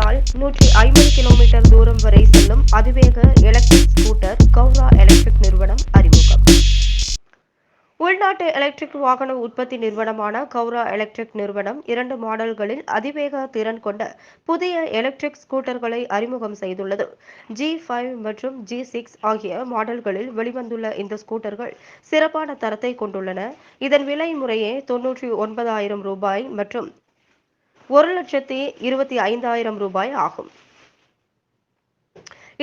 விட்டால் 150 கிலோமீட்டர் தூரம் வரை செல்லும் அதிவேக எலக்ட்ரிக் ஸ்கூட்டர் கௌரா எலக்ட்ரிக் நிறுவனம் அறிமுகம். உள்நாட்டு எலக்ட்ரிக் வாகன உற்பத்தி நிறுவனமான கௌரா எலக்ட்ரிக் நிறுவனம் 2 மாடல்களில் அதிவேக திறன் கொண்ட புதிய எலக்ட்ரிக் ஸ்கூட்டர்களை அறிமுகம் செய்துள்ளது. G5 மற்றும் G6 ஆகிய மாடல்களில் வெளிவந்துள்ள இந்த ஸ்கூட்டர்கள் சிறப்பான தரத்தை கொண்டுள்ளன. இதன் விலை முறையே ரூ. 99,000 மற்றும் ரூ. 1,25,000 ஆகும்.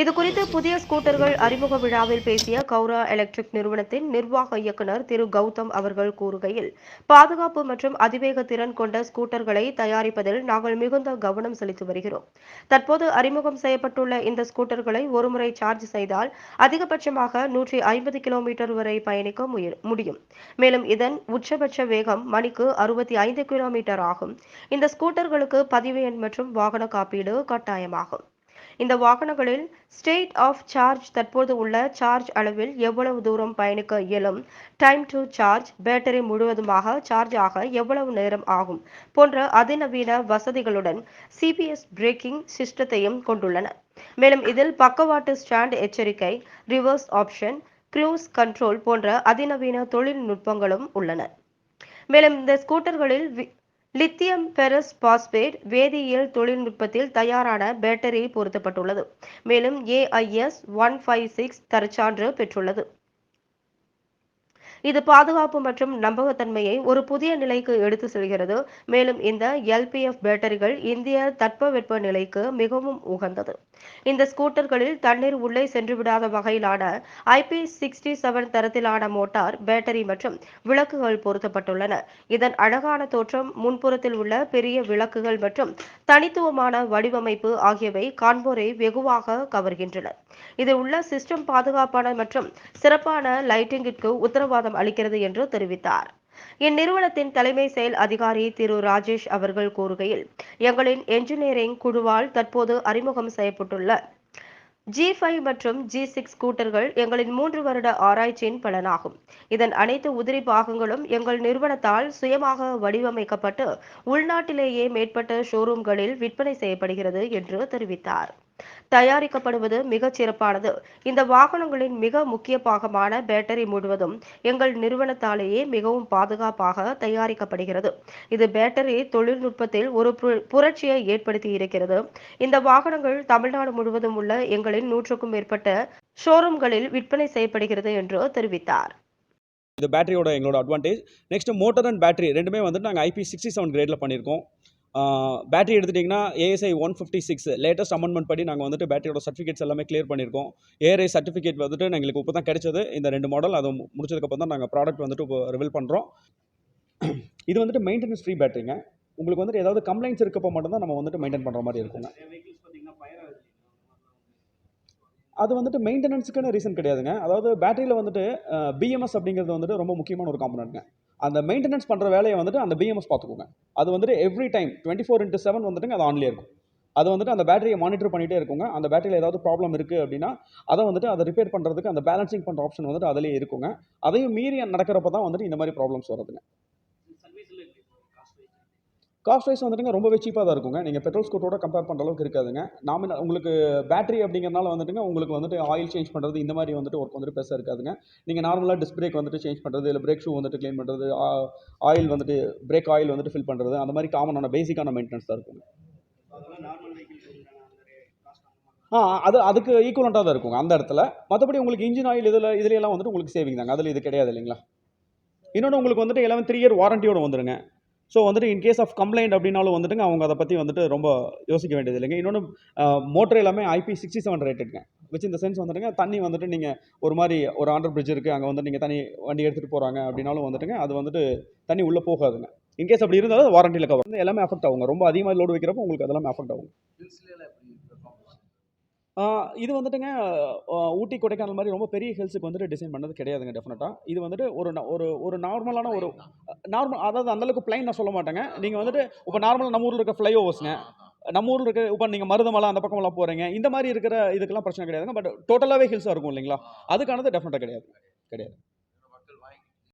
இதுகுறித்து புதிய ஸ்கூட்டர்கள் அறிமுக விழாவில் பேசிய கௌரா எலக்ட்ரிக் நிறுவனத்தின் நிர்வாக இயக்குநர் திரு கௌதம் அவர்கள் கூறுகையில், பாதுகாப்பு மற்றும் அதிவேக திறன் கொண்ட ஸ்கூட்டர்களை தயாரிப்பதில் நாங்கள் மிகுந்த கவனம் செலுத்தி வருகிறோம். தற்போது அறிமுகம் செய்யப்பட்டுள்ள இந்த ஸ்கூட்டர்களை ஒருமுறை சார்ஜ் செய்தால் அதிகபட்சமாக 150 கிலோமீட்டர் வரை பயணிக்க முடியும். மேலும் இதன் உச்சபட்ச வேகம் மணிக்கு 65 கிலோமீட்டர் ஆகும். இந்த ஸ்கூட்டர்களுக்கு பதிவு எண் மற்றும் வாகன காப்பீடு கட்டாயமாகும். இந்த வாகனங்களில் ஸ்டேட் ஆஃப் சார்ஜ், தற்போது உள்ள சார்ஜ் அளவில் எவ்வளவு தூரம் பயணிக்க இயலும், டைம் டு சார்ஜ், பேட்டரி முழுவதுமாக சார்ஜ் ஆக எவ்வளவு நேரம் ஆகும் போன்ற அதிநவீன வசதிகளுடன் சிபிஎஸ் பிரேக்கிங் சிஸ்டத்தையும் கொண்டுள்ளன. மேலும் இதில் பக்கவாட்டு ஸ்டாண்ட் எச்சரிக்கை, ரிவர்ஸ் ஆப்ஷன், க்ரூஸ் கண்ட்ரோல் போன்ற அதிநவீன தொழில்நுட்பங்களும் உள்ளன. மேலும் இந்த ஸ்கூட்டர்களில் லித்தியம் பெரஸ் பாஸ்பேட் வேதியியல் தொழில்நுட்பத்தில் தயாரான பேட்டரி பொருத்தப்பட்டுள்ளது. மேலும் AIS 156 தரச்சான்று பெற்றுள்ளது. இது பாதுகாப்பு மற்றும் நம்பகத்தன்மையை ஒரு புதிய நிலைக்கு எடுத்து செல்கிறது. மேலும் இந்த LPF பேட்டரிகள் இந்திய தட்பவெப்ப நிலைக்கு மிகவும் உகந்தது. இந்த ஸ்கூட்டர்களில் தண்ணீர் உள்ளே சென்றுவிடாத வகையிலான IP67 தரத்திலான மோட்டார், பேட்டரி மற்றும் விளக்குகள் பொருத்தப்பட்டுள்ளன. இதன் அழகான தோற்றம், முன்புறத்தில் உள்ள பெரிய விளக்குகள் மற்றும் தனித்துவமான வடிவமைப்பு ஆகியவை காண்போரை வெகுவாக கவர்கின்றன. இதில் உள்ள சிஸ்டம் பாதுகாப்பான மற்றும் சிறப்பான லைட்டிங்கிற்கு உத்தரவாதம் அளிக்கிறது என்று தெரிவித்தார். இந்நிறுவனத்தின் தலைமை செயல் அதிகாரி திரு ராஜேஷ் அவர்கள் கூறுகையில், எங்களின் என்ஜினியரிங் குழுவால் தற்போது அறிமுகம் செய்யப்பட்டுள்ள G5 மற்றும் G6 ஸ்கூட்டர்கள் எங்களின் 3 வருட ஆராய்ச்சியின் பலனாகும். இதன் அனைத்து உதிரி பாகங்களும் எங்கள் நிறுவனத்தால் சுயமாக வடிவமைக்கப்பட்டு உள்நாட்டிலேயே மேற்பட்ட ஷோரூம்களில் விற்பனை செய்யப்படுகிறது என்று தெரிவித்தார். தயாரிக்கப்படுவது மிகச் சிறப்பானது. இந்த வாகனங்களின் மிக முக்கிய பாகமான பேட்டரி முழுவதும் எங்கள் நிறுவனத்தாலேயே மிகவும் பாதுகாப்பாக தயாரிக்கப்படுகிறது. இது பேட்டரி தொழில்நுட்பத்தில் ஒரு புரட்சியை ஏற்படுத்தி இருக்கிறது. இந்த வாகனங்கள் தமிழ்நாடு முழுவதும் உள்ள எங்களின் 100க்கும் மேற்பட்ட ஷோரூம்களில் விற்பனை செய்யப்படுகிறது என்று தெரிவித்தார். இது பேட்டரியோட எங்களோட advantage. Next motor and battery ரெண்டுமே வந்துட்டு நாங்கள் IP67 கிரேடில் பண்ணியிருக்கோம். பேட்டரி எடுத்துட்டிங்கன்னா ASI 156 லேட்டஸ்ட் அமெண்ட்மெண்ட் படி நாங்கள் வந்துட்டு பேட்டரியோட சர்டிஃபிகேட்ஸ் எல்லாமே கிளியர் பண்ணியிருக்கோம். ARI சர்டிஃபிகேட் வந்துட்டு எங்களுக்கு இப்போ தான் கிடைச்சது. இந்த 2 மாடல் அது முடிச்சதுக்கப்புறம் தான் நாங்கள் ப்ராடக்ட் வந்துட்டு இப்போ ரிவீல் பண்ணுறோம். இது வந்துட்டு மெயின்டெனன்ஸ் ஃப்ரீ பேட்டரிங்க. உங்களுக்கு வந்துட்டு ஏதாவது கம்ப்ளைண்ட்ஸ் இருக்கப்போ மட்டும்தான் நம்ம வந்துட்டு மெயின்டைன் பண்ணுற மாதிரி இருக்குங்க. அது வந்துட்டு மெயின்டெனன்ஸுக்கான ரீசன் கிடையாதுங்க. அதாவது பேட்டரியில் வந்துட்டு BMS அப்படிங்கிறது வந்துட்டு ரொம்ப முக்கியமான ஒரு காம்பனன்ட்ங்க. அந்த மெயின்டெனன்ஸ் பண்ணுற வேலையை வந்துட்டு அந்த BMS பார்த்துக்கோங்க. அது வந்துட்டு எவ்ரி டைம் 24/7 வந்துட்டுங்க அது ஆன்லேயே இருக்கும். அது வந்துட்டு அந்த பேட்டரியை மானிட்டர் பண்ணிகிட்டே இருக்குங்க. அந்த பேட்டரியில் ஏதாவது ப்ராப்ளம் இருக்குது அப்படின்னா அதை ரிப்பேர் பண்ணுறதுக்கு அந்த பேலன்சிங் பண்ணுற ஆப்ஷன் வந்துட்டு அதிலே இருக்குங்க. அதையும் மீறி நடக்கிறப்ப தான் வந்துட்டு இந்த மாதிரி ப்ராப்ளம்ஸ் வருதுங்க. காஸ்ட் வைஸ் வந்துட்டுங்க ரொம்பவே சீப்பாக தான் இருக்குங்க. நீங்கள் பெட்ரோல் ஸ்கூட்டரோட கம்பேர் பண்ணுற அளவுக்கு இருக்காதுங்க. உங்களுக்கு பேட்டரி அப்படிங்கிறனால வந்துட்டுங்க உங்களுக்கு வந்துட்டு ஆயில் சேஞ்ச் பண்ணுறது இந்த மாதிரி வந்துட்டு ஒர்க் வந்துட்டு பெருசாக இருக்காதுங்க. நீங்கள் நார்மலாக டிஸ்க் பிரேக் வந்துட்டு சேஞ்ச் பண்ணுறது, இல்லை பிரேக் ஷூ வந்துட்டு க்ளீன் பண்ணுறது, ஆயில் வந்துட்டு பிரேக் ஆயில் வந்துட்டு ஃபில் பண்ணுறது, அந்த மாதிரி காமனான பேசிக்கான மெயின்டெனன்ஸ் தான் இருக்குங்க. அதுக்கு ஈக்குவலண்ட்டாக தான் இருக்குங்க அந்த இடத்துல. மற்றபடி உங்களுக்கு இன்ஜின் ஆயில் இதுலையெல்லாம் வந்துட்டு உங்களுக்கு சேவிங் தாங்க. அதில் இது கிடையாது இல்லைங்களா. இன்னொன்று உங்களுக்கு வந்துட்டு 3 இயர் வாரண்டியோடு வந்துடுங்க. ஸோ வந்துட்டு இன்கேஸ் ஆஃப் கம்ப்ளைண்ட் அப்படின்னாலும் வந்துட்டுங்க அவங்க அதை பற்றி வந்துட்டு ரொம்ப யோசிக்க வேண்டியது இல்லைங்க. இன்னொன்று மோட்டர் எல்லாமே IP67 ரேட்டடுங்க. விச் இந்த சென்ஸ் வந்துட்டுங்க தண்ணி வந்துட்டு நீங்கள் ஒரு அண்டர் பிரிட்ஜ் இருக்குது, அங்கே வந்து நீங்கள் தண்ணி வண்டி எடுத்துகிட்டு போகிறாங்க அப்படின்னாலும் வந்துட்டுங்க அது வந்துட்டு தண்ணி உள்ளே போகாதுங்க. இன்கேஸ் அப்படி இருந்தாலும் வாரண்டியில் கவர் எல்லாமே அஃபெக்ட் ஆகுங்க. ரொம்ப அதிகமாக லோடு வைக்கிறப்போ உங்களுக்கு அதெல்லாமே அஃபெக்ட் ஆகும். இது வந்துட்டுங்க ஊட்டி, கொடைக்கானல் மாதிரி ரொம்ப பெரிய ஹில்ஸுக்கு வந்துட்டு டிசைன் பண்ணது கிடையாதுங்க. டெஃபினட்டாக இது வந்துட்டு ஒரு நார்மலான அதாவது அந்தளவுக்கு பிளைன் நான் சொல்ல மாட்டேங்க. நீங்கள் வந்துட்டு இப்போ நார்மலாக நம்ம ஊரில் இருக்க ஃப்ளைஓவர்ஸுங்க, நம்ம ஊரில் இருக்க இப்போ நீங்கள் மருதமலை அந்த பக்கமெல்லாம் போகிறீங்க, இந்த மாதிரி இருக்கிற இதுக்கெல்லாம் பிரச்சனை கிடையாதுங்க. பட் டோட்டலாகவே ஹில்ஸாக இருக்கும் இல்லைங்களா, அதுக்கானது டெஃபினட்டாக கிடையாது.